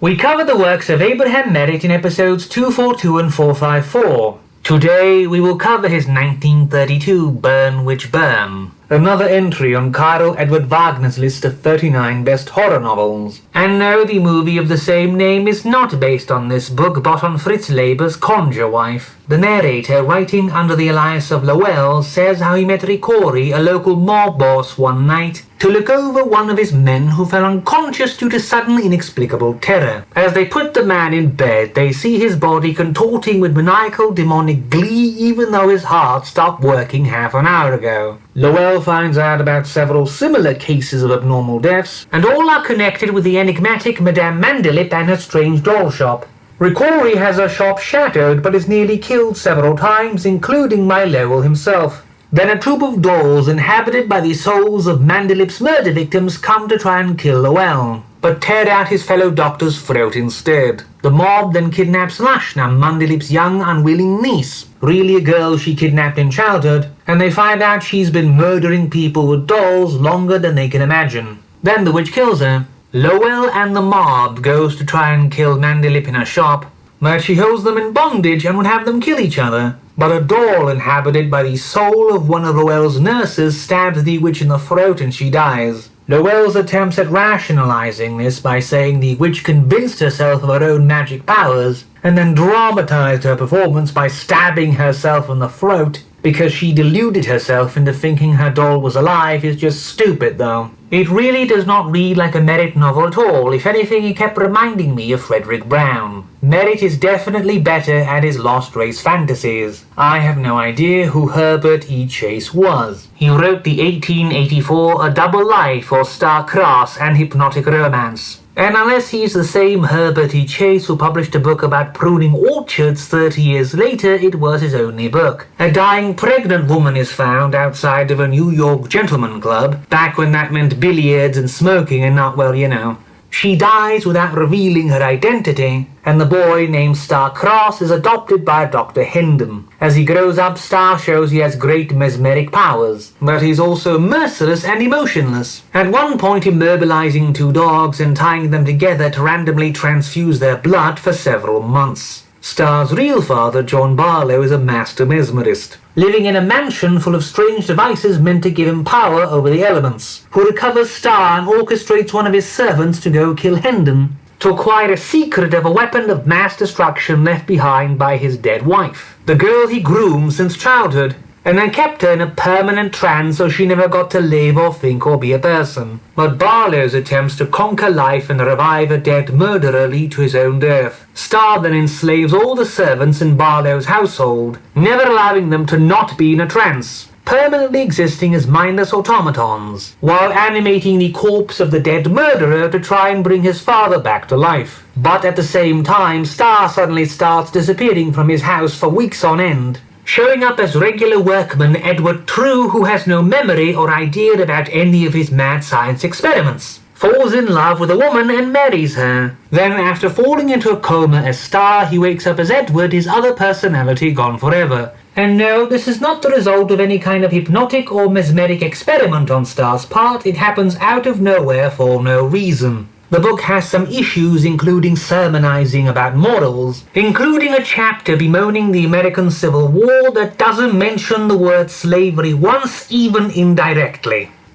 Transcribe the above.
We covered the works of Abraham Merritt in episodes 242 and 454. Today we will cover his 1932 Burn Witch Burn, another entry on Karl Edward Wagner's list of 39 best horror novels. And no, the movie of the same name is not based on this book but on Fritz Leiber's Conjure Wife. The narrator, writing under the alias of Lowell, says how he met Ricori, a local mob boss, one night to look over one of his men who fell unconscious due to sudden inexplicable terror. As they put the man in bed, they see his body contorting with maniacal demonic glee even though his heart stopped working half an hour ago. Lowell finds out about several similar cases of abnormal deaths, and all are connected with the enigmatic Madame Mandelip and her strange doll shop. Ricori has her shop shattered but is nearly killed several times, including by Lowell himself. Then a troop of dolls inhabited by the souls of Mandelip's murder victims come to try and kill Lowell, but tear out his fellow doctor's throat instead. The mob then kidnaps Lashna, Mandelip's young unwilling niece, really a girl she kidnapped in childhood, and they find out she's been murdering people with dolls longer than they can imagine. Then the witch kills her. Lowell and the mob goes to try and kill Mandelip in her shop, but she holds them in bondage and would have them kill each other. But a doll inhabited by the soul of one of Lowell's nurses stabs the witch in the throat and she dies. Lowell's attempts at rationalizing this by saying the witch convinced herself of her own magic powers and then dramatized her performance by stabbing herself in the throat because she deluded herself into thinking her doll was alive is just stupid though. It really does not read like a Merritt novel at all. If anything, it kept reminding me of Frederick Brown. Merritt is definitely better at his Lost Race fantasies. I have no idea who Herbert E.Chase was. He wrote the 1884 A Double Life or Starr Cross and Hypnotic Romance. And unless he's the same Herbert E. Chase who published a book about pruning orchards 30 years later, it was his only book. A dying pregnant woman is found outside of a New York gentleman club, back when that meant billiards and smoking and not, well, you know. She dies without revealing her identity, and the boy named Starr Cross is adopted by Dr. Hendon. As he grows up, Starr shows he has great mesmeric powers, but he's also merciless and emotionless, at one point immobilizing two dogs and tying them together to randomly transfuse their blood for several months. Starr's real father, John Barlow, is a master mesmerist, living in a mansion full of strange devices meant to give him power over the elements, who recovers Starr and orchestrates one of his servants to go kill Hendon, to acquire a secret of a weapon of mass destruction left behind by his dead wife, the girl he groomed since childhood, and then kept her in a permanent trance so she never got to live or think or be a person. But Barlow's attempts to conquer life and revive a dead murderer lead to his own death. Starr then enslaves all the servants in Barlow's household, never allowing them to not be in a trance, permanently existing as mindless automatons, while animating the corpse of the dead murderer to try and bring his father back to life. But at the same time, Starr suddenly starts disappearing from his house for weeks on end, showing up as regular workman Edward True, who has no memory or idea about any of his mad science experiments, falls in love with a woman and marries her. Then, after falling into a coma as Starr, he wakes up as Edward, his other personality gone forever. And no, this is not the result of any kind of hypnotic or mesmeric experiment on Starr's part. It happens out of nowhere for no reason. The book has some issues, including sermonizing about morals, including a chapter bemoaning the American Civil War that doesn't mention the word slavery once, even indirectly.